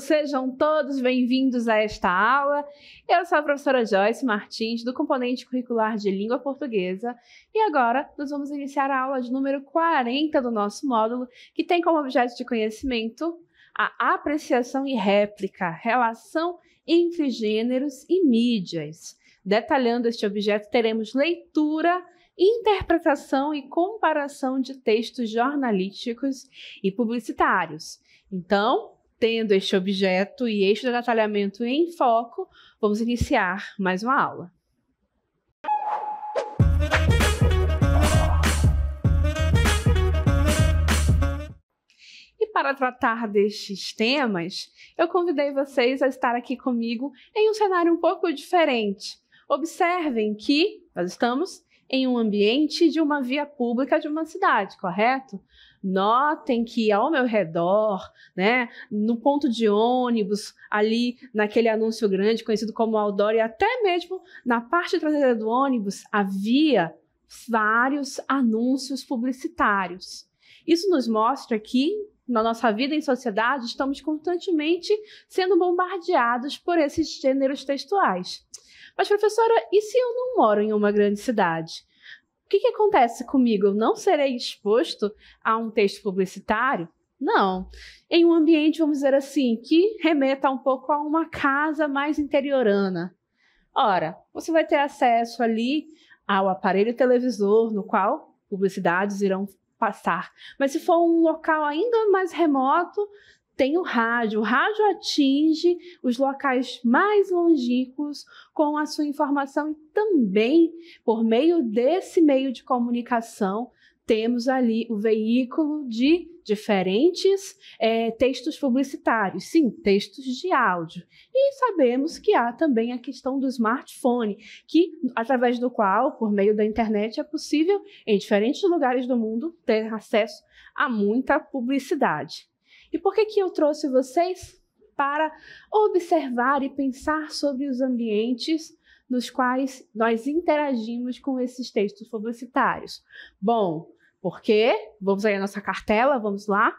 sejam todos bem-vindos a esta aula. Eu sou a professora Joyce Martins, do componente curricular de Língua Portuguesa, e agora nós vamos iniciar a aula de número 40 do nosso módulo, que tem como objeto de conhecimento a apreciação e réplica, relação entre gêneros e mídias. Detalhando este objeto, teremos leitura, interpretação e comparação de textos jornalísticos e publicitários. Então, tendo este objeto e este detalhamento em foco, vamos iniciar mais uma aula. E para tratar destes temas, eu convidei vocês a estar aqui comigo em um cenário um pouco diferente. Observem que nós estamos em um ambiente de uma via pública de uma cidade, correto? Notem que ao meu redor, no ponto de ônibus, ali naquele anúncio grande conhecido como outdoor, e até mesmo na parte traseira do ônibus, havia vários anúncios publicitários. Isso nos mostra que na nossa vida em sociedade estamos constantemente sendo bombardeados por esses gêneros textuais. Mas, professora, e se eu não moro em uma grande cidade? O que acontece comigo? Eu não serei exposto a um texto publicitário? Não. Em um ambiente, vamos dizer assim, que remeta um pouco a uma casa mais interiorana. Ora, você vai ter acesso ali ao aparelho televisor, no qual publicidades irão passar. Mas se for um local ainda mais remoto, tem o rádio. O rádio atinge os locais mais longínquos com a sua informação e também, por meio desse meio de comunicação, temos ali o veículo de diferentes textos publicitários, sim, textos de áudio. E sabemos que há também a questão do smartphone, que, através do qual, por meio da internet, é possível, em diferentes lugares do mundo, ter acesso a muita publicidade. E por que eu trouxe vocês? Para observar e pensar sobre os ambientes nos quais nós interagimos com esses textos publicitários. Bom, porque, vamos aí à nossa cartela, vamos lá.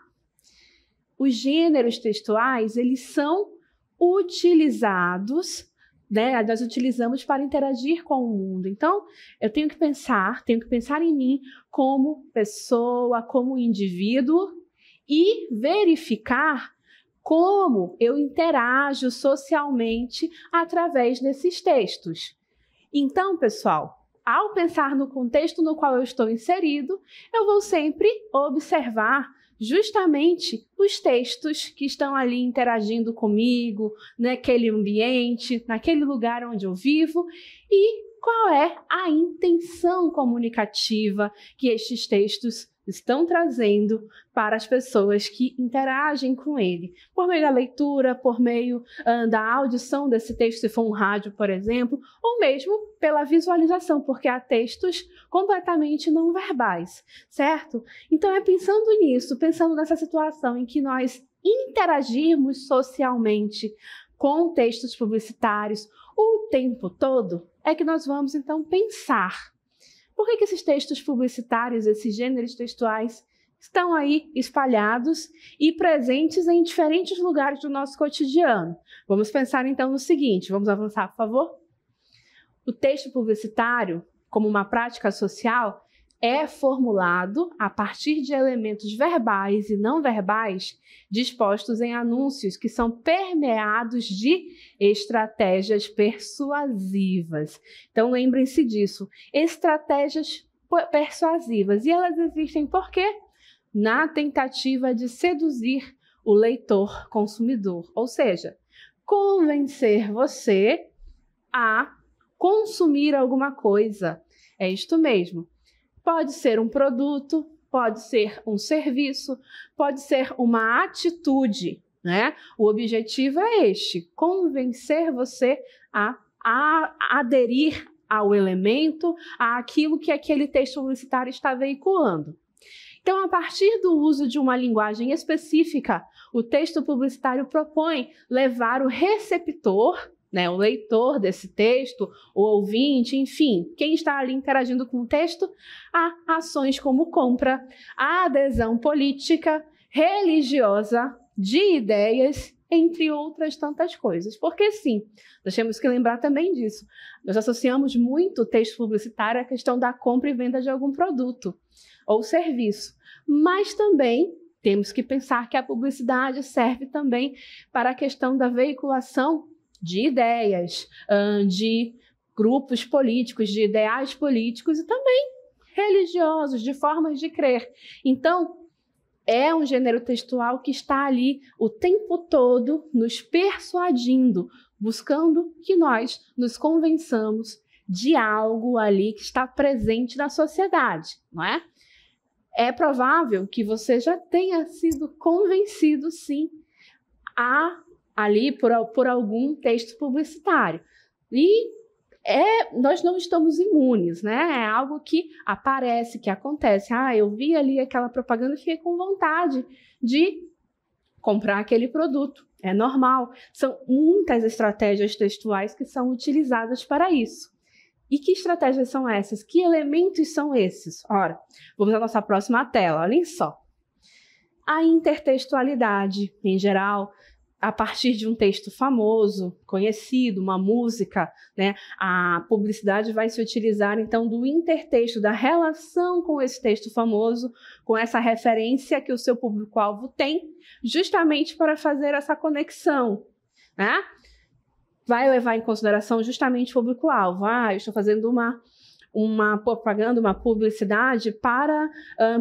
Os gêneros textuais, eles são utilizados, nós utilizamos para interagir com o mundo. Então, eu tenho que pensar em mim como pessoa, como indivíduo, e verificar como eu interajo socialmente através desses textos. Então, pessoal, ao pensar no contexto no qual eu estou inserido, eu vou sempre observar justamente os textos que estão ali interagindo comigo, naquele ambiente, naquele lugar onde eu vivo, e qual é a intenção comunicativa que estes textos estão trazendo para as pessoas que interagem com ele, por meio da leitura, por meio da audição desse texto, se for um rádio, por exemplo, ou mesmo pela visualização, porque há textos completamente não verbais, certo? Então é pensando nisso, pensando nessa situação em que nós interagirmos socialmente com textos publicitários o tempo todo, é que nós vamos então pensar: por que esses textos publicitários, esses gêneros textuais, estão aí espalhados e presentes em diferentes lugares do nosso cotidiano? Vamos pensar então no seguinte, vamos avançar, por favor? O texto publicitário, como uma prática social, é formulado a partir de elementos verbais e não verbais dispostos em anúncios que são permeados de estratégias persuasivas. Então, lembrem-se disso, estratégias persuasivas. E elas existem por quê? Na tentativa de seduzir o leitor consumidor, ou seja, convencer você a consumir alguma coisa. É isto mesmo. Pode ser um produto, pode ser um serviço, pode ser uma atitude, O objetivo é este: convencer você a aderir ao elemento, àquilo que aquele texto publicitário está veiculando. Então, a partir do uso de uma linguagem específica, o texto publicitário propõe levar o receptor, o leitor desse texto, o ouvinte, enfim, quem está ali interagindo com o texto, a ações como compra, a adesão política, religiosa, de ideias entre outras tantas coisas. Porque sim, nós temos que lembrar também disso. Nós associamos muito o texto publicitário à questão da compra e venda de algum produto ou serviço, mas também temos que pensar que a publicidade serve também para a questão da veiculação de ideias, de grupos políticos, de ideais políticos e também religiosos, de formas de crer. Então, é um gênero textual que está ali o tempo todo nos persuadindo, buscando que nós nos convençamos de algo ali que está presente na sociedade, não é? É provável que você já tenha sido convencido, sim, ali por algum texto publicitário. E nós não estamos imunes, né? É algo que aparece, que acontece. Eu vi ali aquela propaganda e fiquei com vontade de comprar aquele produto. É normal. São muitas estratégias textuais que são utilizadas para isso. E que estratégias são essas? Que elementos são esses? Ora, vamos à nossa próxima tela, olhem só. A intertextualidade, em geral, a partir de um texto famoso, conhecido, uma música, né? A publicidade vai se utilizar, então, do intertexto, da relação com esse texto famoso, com essa referência que o seu público-alvo tem, justamente para fazer essa conexão, né? Vai levar em consideração justamente o público-alvo. Eu estou fazendo uma propaganda, uma publicidade para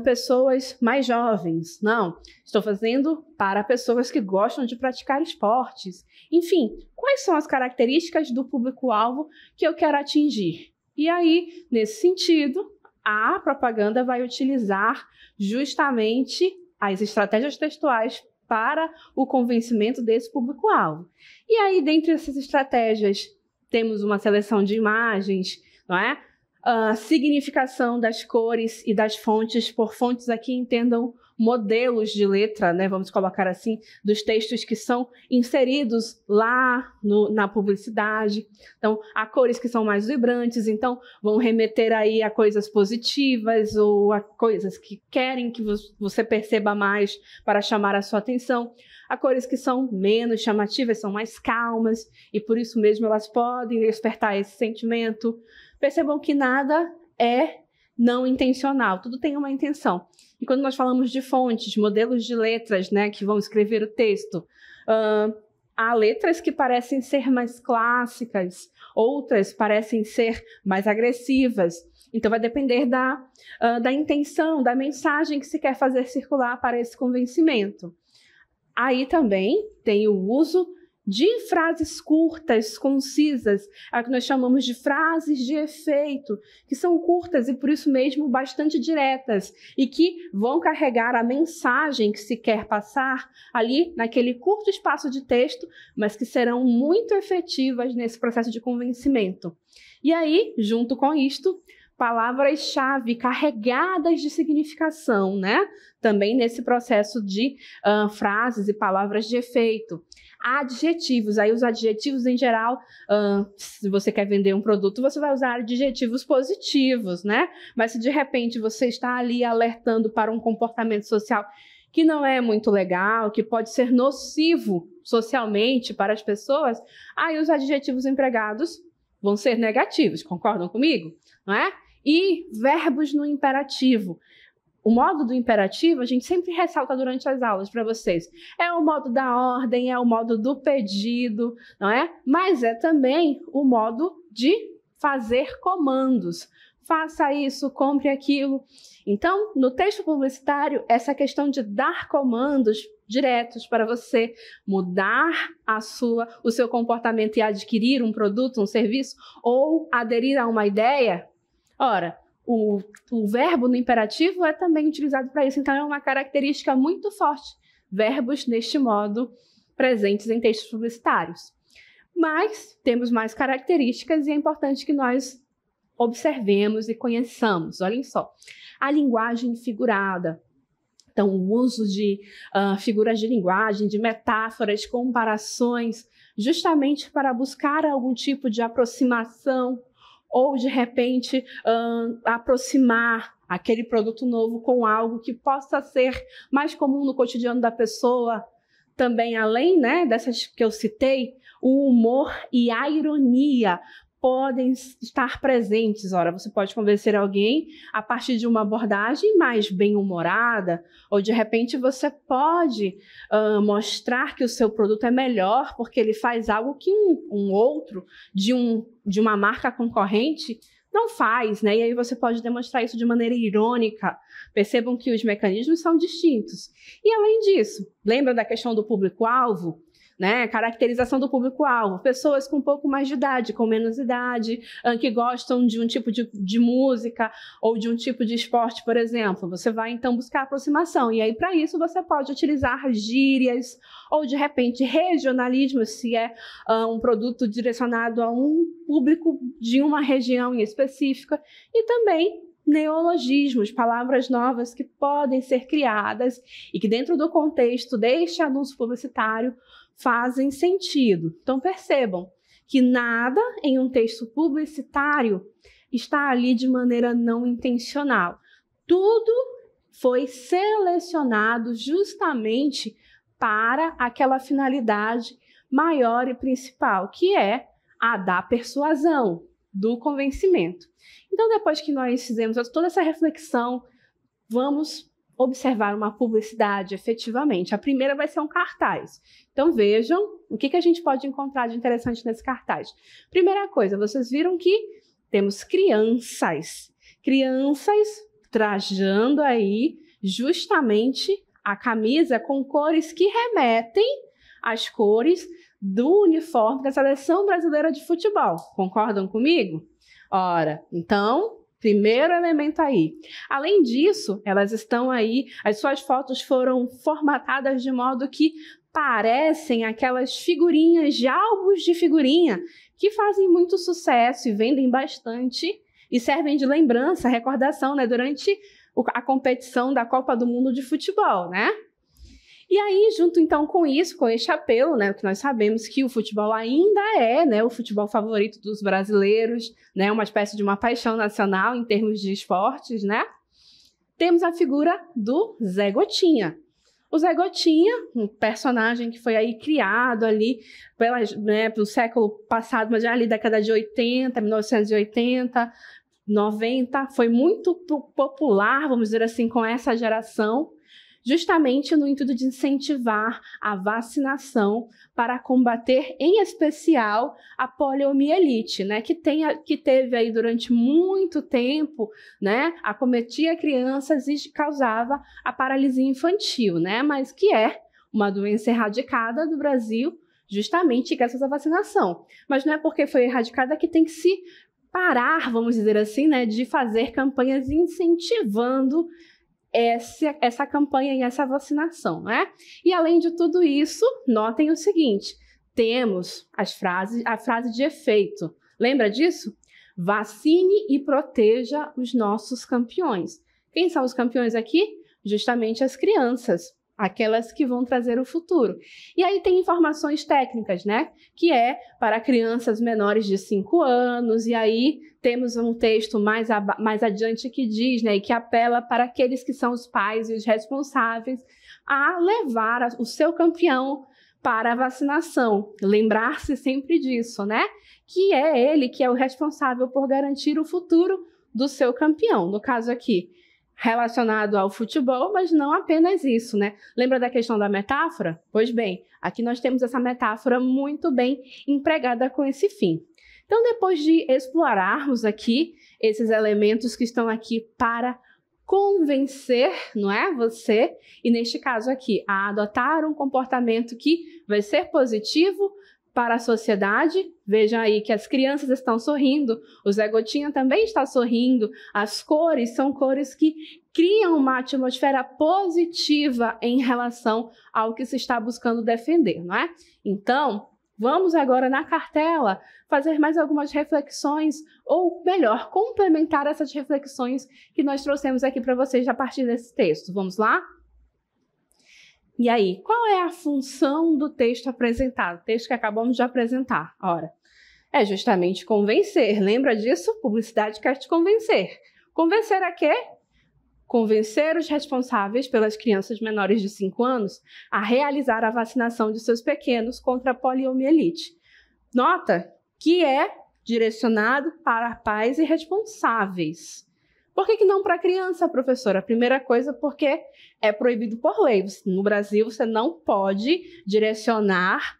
pessoas mais jovens. Não, estou fazendo para pessoas que gostam de praticar esportes. Enfim, quais são as características do público-alvo que eu quero atingir? E aí, nesse sentido, a propaganda vai utilizar justamente as estratégias textuais para o convencimento desse público-alvo. E aí, dentre essas estratégias, temos uma seleção de imagens, não é? A significação das cores e das fontes, por fontes aqui entendam modelos de letra, né? Vamos colocar assim, dos textos que são inseridos lá na publicidade. Então, há cores que são mais vibrantes, então vão remeter aí a coisas positivas ou a coisas que querem que você perceba mais para chamar a sua atenção. Há cores que são menos chamativas, são mais calmas e por isso mesmo elas podem despertar esse sentimento. Percebam que nada é não intencional, tudo tem uma intenção. E quando nós falamos de fontes, modelos de letras, né, que vão escrever o texto, há letras que parecem ser mais clássicas, outras parecem ser mais agressivas. Então vai depender da intenção, da mensagem que se quer fazer circular para esse convencimento. Aí também tem o uso de frases curtas, concisas, a que nós chamamos de frases de efeito, que são curtas e, por isso mesmo, bastante diretas e que vão carregar a mensagem que se quer passar ali naquele curto espaço de texto, mas que serão muito efetivas nesse processo de convencimento. E aí, junto com isto, palavras-chave carregadas de significação, né? Também nesse processo de frases e palavras de efeito. Adjetivos, aí os adjetivos em geral, se você quer vender um produto, você vai usar adjetivos positivos, né? Mas se de repente você está ali alertando para um comportamento social que não é muito legal, que pode ser nocivo socialmente para as pessoas, aí os adjetivos empregados vão ser negativos, concordam comigo? Não é? E verbos no imperativo. O modo do imperativo, a gente sempre ressalta durante as aulas para vocês. É o modo da ordem, é o modo do pedido, não é? Mas é também o modo de fazer comandos. Faça isso, compre aquilo. Então, no texto publicitário, essa questão de dar comandos diretos para você mudar o seu comportamento e adquirir um produto, um serviço, ou aderir a uma ideia, ora, o verbo no imperativo é também utilizado para isso, então é uma característica muito forte, verbos neste modo presentes em textos publicitários. Mas temos mais características e é importante que nós observemos e conheçamos. Olhem só, a linguagem figurada. Então, o uso de figuras de linguagem, de metáforas, comparações, justamente para buscar algum tipo de aproximação ou, de repente, aproximar aquele produto novo com algo que possa ser mais comum no cotidiano da pessoa. também, além, né, dessas que eu citei, o humor e a ironia podem estar presentes. Ora, você pode convencer alguém a partir de uma abordagem mais bem-humorada, ou de repente você pode mostrar que o seu produto é melhor porque ele faz algo que um outro de uma marca concorrente não faz, né? E aí você pode demonstrar isso de maneira irônica. Percebam que os mecanismos são distintos. E além disso, lembra da questão do público-alvo? Né? Caracterização do público-alvo, pessoas com um pouco mais de idade, com menos idade, que gostam de um tipo de música ou de um tipo de esporte, por exemplo. Você vai, então, buscar aproximação. E aí, para isso, você pode utilizar gírias ou, de repente, regionalismo, se é um produto direcionado a um público de uma região em específica. E também neologismos, palavras novas que podem ser criadas e que, dentro do contexto deste anúncio publicitário, fazem sentido. Então, percebam que nada em um texto publicitário está ali de maneira não intencional. Tudo foi selecionado justamente para aquela finalidade maior e principal, que é a da persuasão, do convencimento. Então, depois que nós fizemos toda essa reflexão, vamos observar uma publicidade efetivamente. A primeira vai ser um cartaz. Então vejam o que a gente pode encontrar de interessante nesse cartaz. Primeira coisa, vocês viram que temos crianças trajando aí justamente a camisa com cores que remetem às cores do uniforme da Seleção Brasileira de Futebol. Concordam comigo? Ora, então, primeiro elemento aí. Além disso, elas estão aí, as suas fotos foram formatadas de modo que parecem aquelas figurinhas de álbuns de figurinha que fazem muito sucesso e vendem bastante e servem de lembrança, recordação, né, durante a competição da Copa do Mundo de Futebol, né? E aí, junto então com isso, com este apelo, né, que nós sabemos que o futebol ainda é, né, o futebol favorito dos brasileiros, né, uma espécie de uma paixão nacional em termos de esportes, né? Temos a figura do Zé Gotinha. O Zé Gotinha, um personagem que foi aí criado ali pelo século passado, mas já ali década de 80, 1980, 90, foi muito popular, vamos dizer assim, com essa geração, justamente no intuito de incentivar a vacinação para combater, em especial, a poliomielite, né, que teve aí durante muito tempo, né, acometia crianças e causava a paralisia infantil, né, mas que é uma doença erradicada do Brasil, justamente graças à vacinação. Mas não é porque foi erradicada que tem que se parar, vamos dizer assim, né, de fazer campanhas incentivando essa campanha e essa vacinação, né? E além de tudo isso, notem o seguinte, temos a frase de efeito. Lembra disso? Vacine e proteja os nossos campeões. Quem são os campeões aqui? Justamente as crianças, aquelas que vão trazer o futuro. E aí tem informações técnicas, né? Que é para crianças menores de 5 anos, e aí temos um texto mais adiante que diz, né, e que apela para aqueles que são os pais e os responsáveis a levar o seu campeão para a vacinação. Lembrar-se sempre disso, né? Que é ele que é o responsável por garantir o futuro do seu campeão. No caso aqui, relacionado ao futebol, mas não apenas isso, né? Lembra da questão da metáfora? Pois bem, aqui nós temos essa metáfora muito bem empregada com esse fim. Então, depois de explorarmos aqui esses elementos que estão aqui para convencer, não é, você, e neste caso aqui, a adotar um comportamento que vai ser positivo para a sociedade. Vejam aí que as crianças estão sorrindo, o Zé Gotinha também está sorrindo, as cores são cores que criam uma atmosfera positiva em relação ao que se está buscando defender, não é? Então, vamos agora na cartela fazer mais algumas reflexões, ou melhor, complementar essas reflexões que nós trouxemos aqui para vocês a partir desse texto. Vamos lá? E aí, qual é a função do texto apresentado? O texto que acabamos de apresentar. Ora, é justamente convencer. Lembra disso? Publicidade quer te convencer. Convencer a quê? convencer os responsáveis pelas crianças menores de 5 anos a realizar a vacinação de seus pequenos contra a poliomielite. Nota que é direcionado para pais e responsáveis. Por que não para criança, professora? A primeira coisa, porque é proibido por lei. No Brasil, você não pode direcionar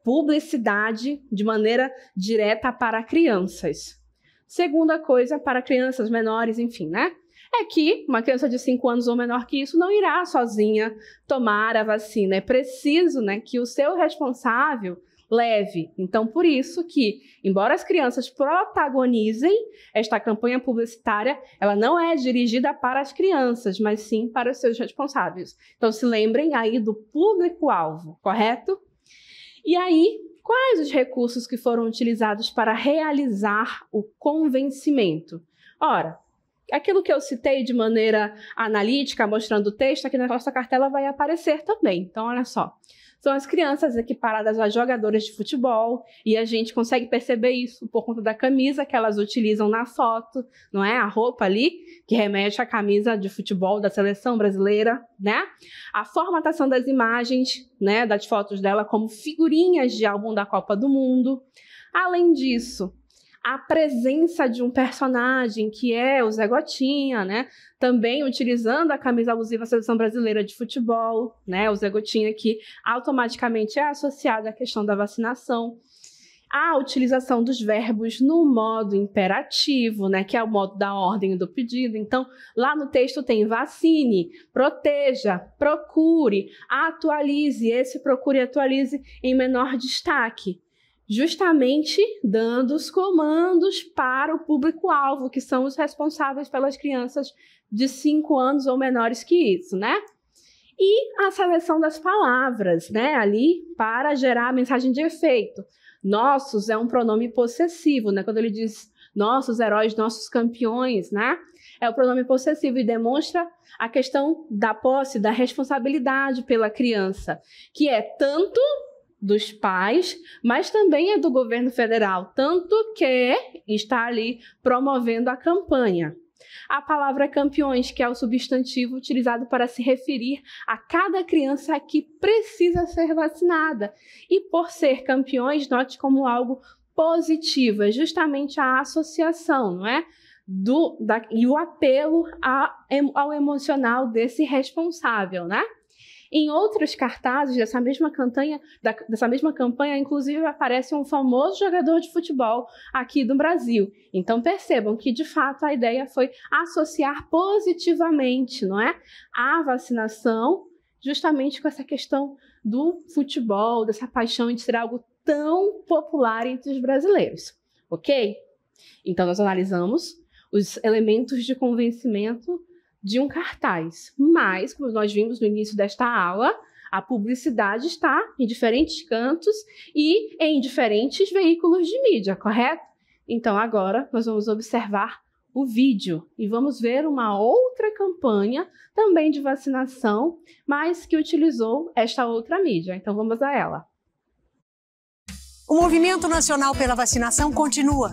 publicidade de maneira direta para crianças. Segunda coisa, para crianças menores, enfim, né? É que uma criança de 5 anos ou menor que isso não irá sozinha tomar a vacina. É preciso, né, que o seu responsável leve. Então, por isso que, embora as crianças protagonizem esta campanha publicitária, ela não é dirigida para as crianças, mas sim para os seus responsáveis. Então, se lembrem aí do público-alvo, correto? E aí, quais os recursos que foram utilizados para realizar o convencimento? Ora, aquilo que eu citei de maneira analítica, mostrando o texto, aqui na nossa cartela vai aparecer também. Então, olha só. São as crianças equiparadas a jogadoras de futebol, e a gente consegue perceber isso por conta da camisa que elas utilizam na foto, não é? A roupa ali, que remete à camisa de futebol da seleção brasileira, né? A formatação das imagens, né, das fotos dela como figurinhas de álbum da Copa do Mundo. Além disso, a presença de um personagem que é o Zé Gotinha, né? Também utilizando a camisa alusiva à seleção brasileira de futebol, né? O Zé Gotinha que automaticamente é associado à questão da vacinação. A utilização dos verbos no modo imperativo, né? Que é o modo da ordem do pedido. Então, lá no texto tem vacine, proteja, procure, atualize. Esse procure e atualize em menor destaque, justamente dando os comandos para o público-alvo, que são os responsáveis pelas crianças de 5 anos ou menores que isso, né? E a seleção das palavras, né? Ali para gerar a mensagem de efeito. Nossos é um pronome possessivo, né? Quando ele diz nossos heróis, nossos campeões, né? É o pronome possessivo e demonstra a questão da posse, da responsabilidade pela criança, que é tanto dos pais, mas também é do governo federal, tanto que está ali promovendo a campanha. A palavra campeões, que é o substantivo utilizado para se referir a cada criança que precisa ser vacinada. E por ser campeões, note como algo positivo, é justamente a associação, não é? E o apelo ao emocional desse responsável, né? Em outros cartazes dessa mesma campanha, inclusive aparece um famoso jogador de futebol aqui do Brasil. Então percebam que, de fato, a ideia foi associar positivamente, não é, a vacinação justamente com essa questão do futebol, dessa paixão de ser algo tão popular entre os brasileiros, ok? Então nós analisamos os elementos de convencimento de um cartaz, mas, como nós vimos no início desta aula, a publicidade está em diferentes cantos e em diferentes veículos de mídia, correto? Então agora nós vamos observar o vídeo e vamos ver uma outra campanha também de vacinação, mas que utilizou esta outra mídia. Então vamos a ela. O movimento nacional pela vacinação continua.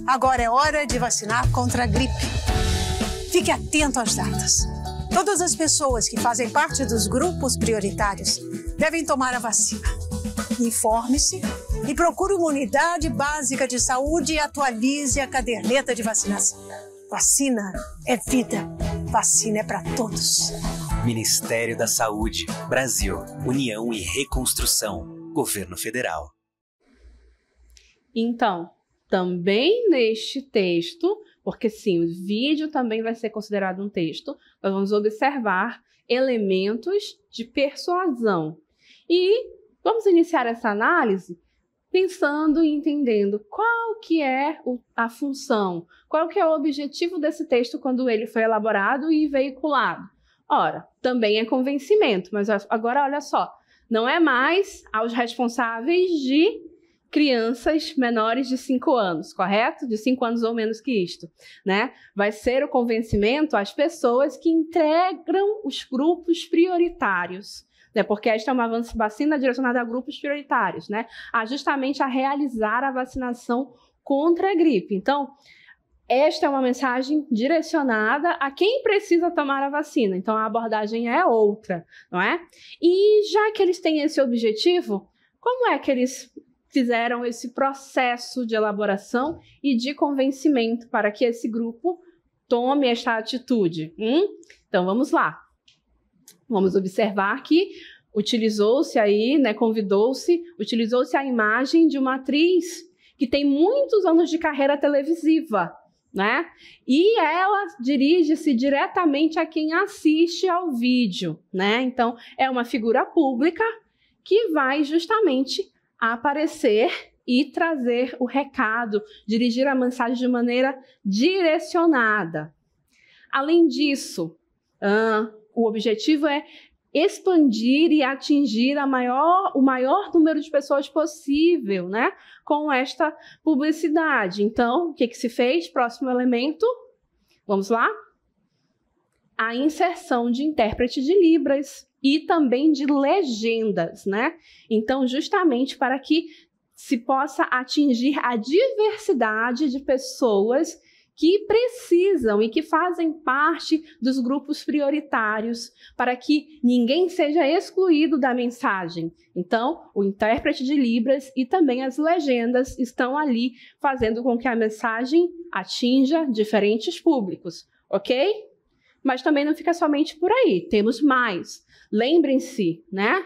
Agora é hora de vacinar contra a gripe. Fique atento às datas. Todas as pessoas que fazem parte dos grupos prioritários devem tomar a vacina. Informe-se e procure uma unidade básica de saúde e atualize a caderneta de vacinação. Vacina é vida. Vacina é para todos. Ministério da Saúde, Brasil, União e Reconstrução, Governo Federal. Então, também neste texto, porque sim, o vídeo também vai ser considerado um texto, nós vamos observar elementos de persuasão. E vamos iniciar essa análise pensando e entendendo qual que é a função, qual que é o objetivo desse texto quando ele foi elaborado e veiculado. Ora, também é convencimento, mas agora olha só, não é mais aos responsáveis de crianças menores de 5 anos, correto? De 5 anos ou menos que isto, né? Vai ser o convencimento às pessoas que integram os grupos prioritários, né? Porque esta é uma vacina direcionada a grupos prioritários, né? Justamente a realizar a vacinação contra a gripe. Então, esta é uma mensagem direcionada a quem precisa tomar a vacina. Então, a abordagem é outra, não é? E já que eles têm esse objetivo, como é que eles fizeram esse processo de elaboração e de convencimento para que esse grupo tome esta atitude? Então, vamos lá. Vamos observar que utilizou-se aí, né, utilizou-se a imagem de uma atriz que tem muitos anos de carreira televisiva, né? E ela dirige-se diretamente a quem assiste ao vídeo, né? Então, é uma figura pública que vai justamente aparecer e trazer o recado, dirigir a mensagem de maneira direcionada. Além disso, o objetivo é expandir e atingir o maior número de pessoas possível, né, com esta publicidade. Então, o que se fez? Próximo elemento, vamos lá? A inserção de intérprete de Libras e também de legendas, né? Então, justamente para que se possa atingir a diversidade de pessoas que precisam e que fazem parte dos grupos prioritários, para que ninguém seja excluído da mensagem. Então, o intérprete de Libras e também as legendas estão ali fazendo com que a mensagem atinja diferentes públicos, ok? Mas também não fica somente por aí, temos mais. Lembrem-se, né?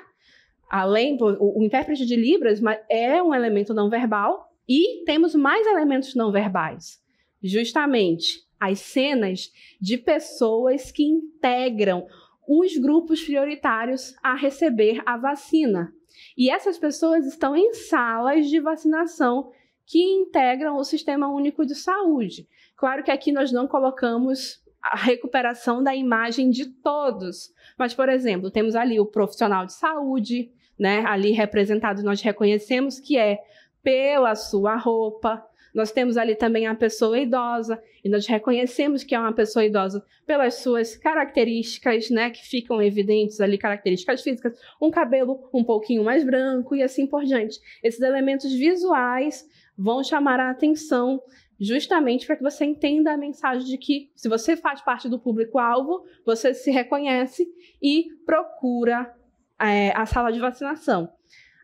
O intérprete de Libras é um elemento não verbal e temos mais elementos não verbais. Justamente as cenas de pessoas que integram os grupos prioritários a receber a vacina. E essas pessoas estão em salas de vacinação que integram o Sistema Único de Saúde. Claro que aqui nós não colocamos a recuperação da imagem de todos, mas, por exemplo, temos ali o profissional de saúde, né? Ali representado, nós reconhecemos que é pela sua roupa. Nós temos ali também a pessoa idosa, e nós reconhecemos que é uma pessoa idosa pelas suas características, né, que ficam evidentes ali, características físicas, um cabelo um pouquinho mais branco e assim por diante. Esses elementos visuais vão chamar a atenção justamente para que você entenda a mensagem de que, se você faz parte do público-alvo, você se reconhece e procura a sala de vacinação.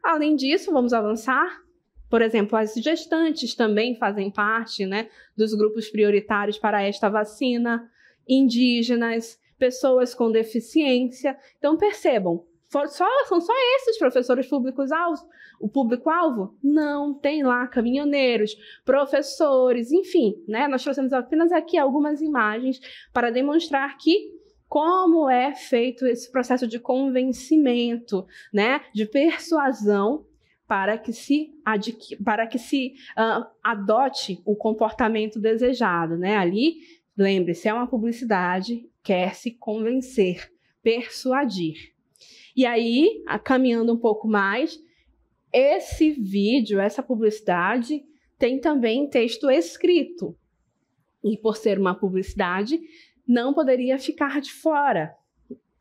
Além disso, vamos avançar. Por exemplo, as gestantes também fazem parte, né, dos grupos prioritários para esta vacina, indígenas, pessoas com deficiência. Então, percebam, são só esses professores públicos-alvos? O público-alvo? Não, tem lá caminhoneiros, professores, enfim, né? Nós trouxemos apenas aqui algumas imagens para demonstrar como é feito esse processo de convencimento, né, de persuasão, para que se adote o comportamento desejado, né? Ali, lembre-se, é uma publicidade, quer se convencer, persuadir. E aí, caminhando um pouco mais, esse vídeo, essa publicidade, tem também texto escrito. E por ser uma publicidade, não poderia ficar de fora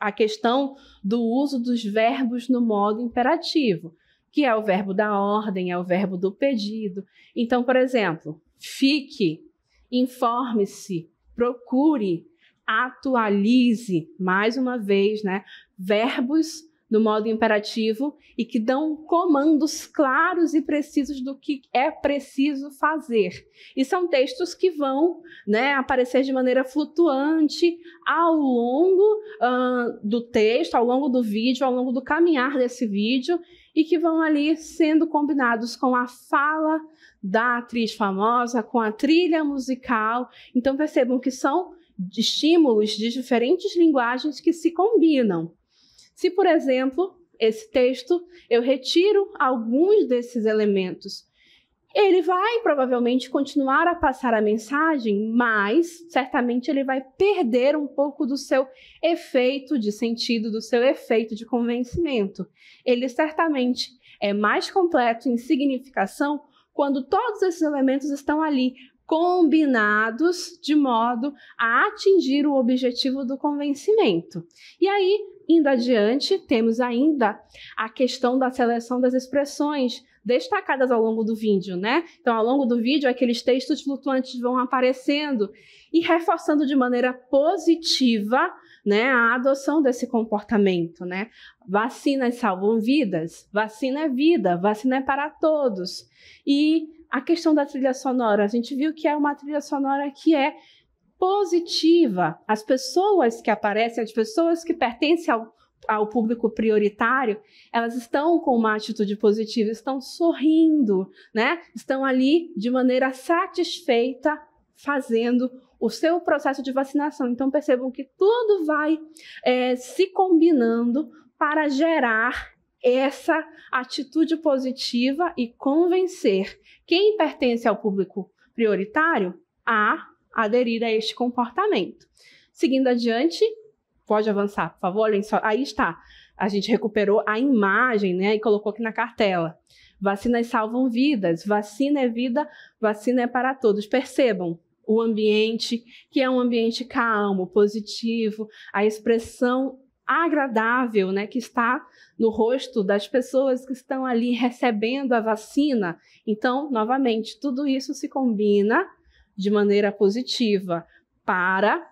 a questão do uso dos verbos no modo imperativo, que é o verbo da ordem, é o verbo do pedido. Então, por exemplo, fique, informe-se, procure, atualize, mais uma vez, né? Verbos no modo imperativo e que dão comandos claros e precisos do que é preciso fazer. E são textos que vão, né, aparecer de maneira flutuante ao longo do texto, ao longo do vídeo, ao longo do caminhar desse vídeo, e que vão ali sendo combinados com a fala da atriz famosa, com a trilha musical. Então percebam que são estímulos de diferentes linguagens que se combinam. Se, por exemplo, esse texto, eu retiro alguns desses elementos, ele vai provavelmente continuar a passar a mensagem, mas certamente ele vai perder um pouco do seu efeito de sentido, do seu efeito de convencimento. Ele certamente é mais completo em significação quando todos esses elementos estão ali combinados de modo a atingir o objetivo do convencimento. E aí, indo adiante, temos ainda a questão da seleção das expressões, destacadas ao longo do vídeo, né? Então, ao longo do vídeo, aqueles textos flutuantes vão aparecendo e reforçando de maneira positiva, né, a adoção desse comportamento, né? Vacinas salvam vidas, vacina é vida, vacina é para todos. E a questão da trilha sonora, a gente viu que é uma trilha sonora que é positiva. As pessoas que aparecem, as pessoas que pertencem ao público prioritário, elas estão com uma atitude positiva, estão sorrindo, né? Estão ali de maneira satisfeita, fazendo o seu processo de vacinação. Então, percebam que tudo vai se combinando para gerar essa atitude positiva e convencer quem pertence ao público prioritário a aderir a este comportamento. Seguindo adiante, pode avançar, por favor, olhem só, aí está. A gente recuperou a imagem, né, e colocou aqui na cartela. Vacinas salvam vidas, vacina é vida, vacina é para todos. Percebam o ambiente, que é um ambiente calmo, positivo, a expressão agradável, né, que está no rosto das pessoas que estão ali recebendo a vacina. Então, novamente, tudo isso se combina de maneira positiva para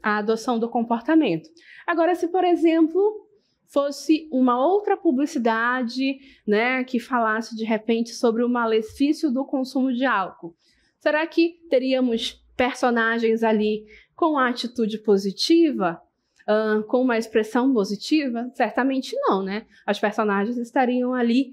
a adoção do comportamento. Agora, se, por exemplo, fosse uma outra publicidade, né, que falasse de repente sobre o malefício do consumo de álcool, será que teríamos personagens ali com a atitude positiva, com uma expressão positiva? Certamente não, né? As personagens estariam ali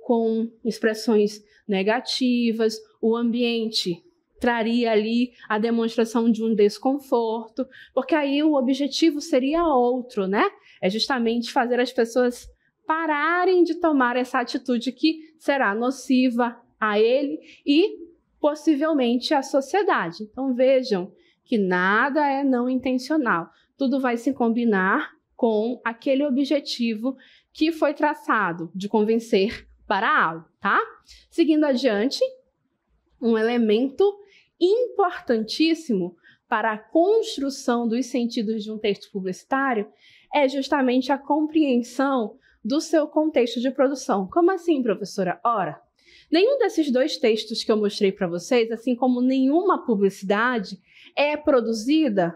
com expressões negativas, o ambiente traria ali a demonstração de um desconforto, porque aí o objetivo seria outro, né? É justamente fazer as pessoas pararem de tomar essa atitude que será nociva a ele e possivelmente à sociedade. Então vejam que nada é não intencional. Tudo vai se combinar com aquele objetivo que foi traçado, de convencer para algo, tá? Seguindo adiante, um elemento importantíssimo para a construção dos sentidos de um texto publicitário é justamente a compreensão do seu contexto de produção. Como assim, professora? Ora, nenhum desses dois textos que eu mostrei para vocês, assim como nenhuma publicidade, é produzida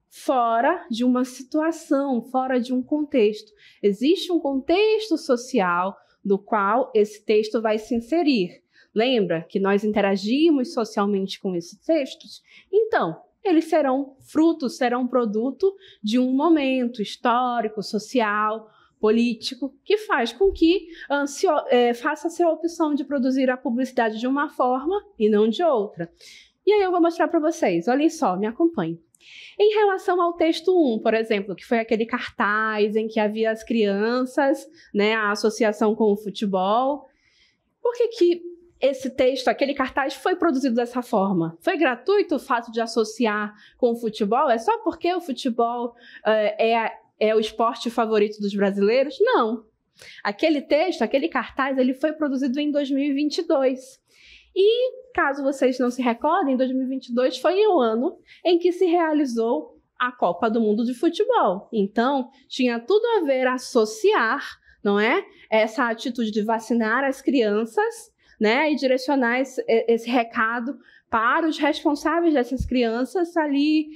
fora de uma situação, fora de um contexto. Existe um contexto social do qual esse texto vai se inserir. Lembra que nós interagimos socialmente com esses textos? Então, eles serão frutos, serão produto de um momento histórico, social, político, que faz com que faça-se a opção de produzir a publicidade de uma forma e não de outra. E aí eu vou mostrar para vocês, olhem só, me acompanhem. Em relação ao texto 1, por exemplo, que foi aquele cartaz em que havia as crianças, né, a associação com o futebol, por que esse texto, aquele cartaz, foi produzido dessa forma? Foi gratuito o fato de associar com o futebol? É só porque o futebol é o esporte favorito dos brasileiros? Não. Aquele texto, aquele cartaz, ele foi produzido em 2022. E, caso vocês não se recordem, 2022 foi o ano em que se realizou a Copa do Mundo de Futebol. Então, tinha tudo a ver associar, não é, essa atitude de vacinar as crianças, né, e direcionar esse recado para os responsáveis dessas crianças ali,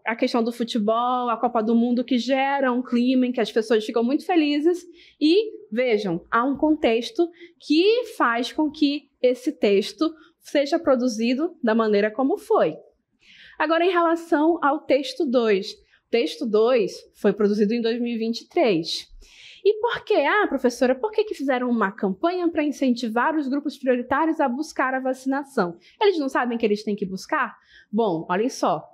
a questão do futebol, a Copa do Mundo, que gera um clima em que as pessoas ficam muito felizes. E, vejam, há um contexto que faz com que esse texto seja produzido da maneira como foi. Agora, em relação ao texto 2. O texto 2 foi produzido em 2023. E por quê? Professora, por que fizeram uma campanha para incentivar os grupos prioritários a buscar a vacinação? Eles não sabem que eles têm que buscar? Bom, olhem só.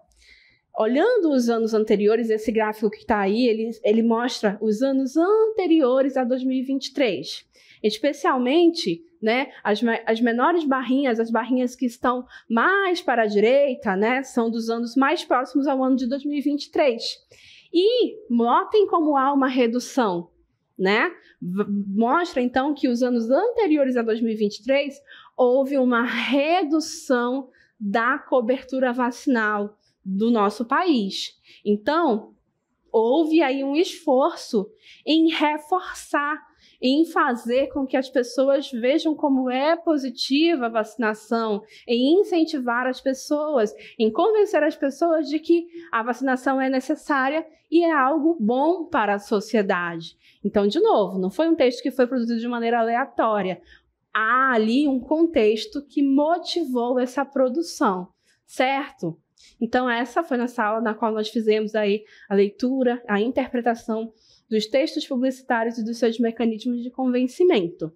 Olhando os anos anteriores, esse gráfico que está aí, ele mostra os anos anteriores a 2023. Especialmente, né, as menores barrinhas, as barrinhas que estão mais para a direita, né, são dos anos mais próximos ao ano de 2023. E notem como há uma redução, né? Mostra, então, que os anos anteriores a 2023 houve uma redução da cobertura vacinal do nosso país. Então, houve aí um esforço em reforçar, em fazer com que as pessoas vejam como é positiva a vacinação, em incentivar as pessoas, em convencer as pessoas de que a vacinação é necessária e é algo bom para a sociedade. Então, de novo, não foi um texto que foi produzido de maneira aleatória. Há ali um contexto que motivou essa produção, certo? Então, essa foi na sala na qual nós fizemos aí a leitura, a interpretação dos textos publicitários e dos seus mecanismos de convencimento.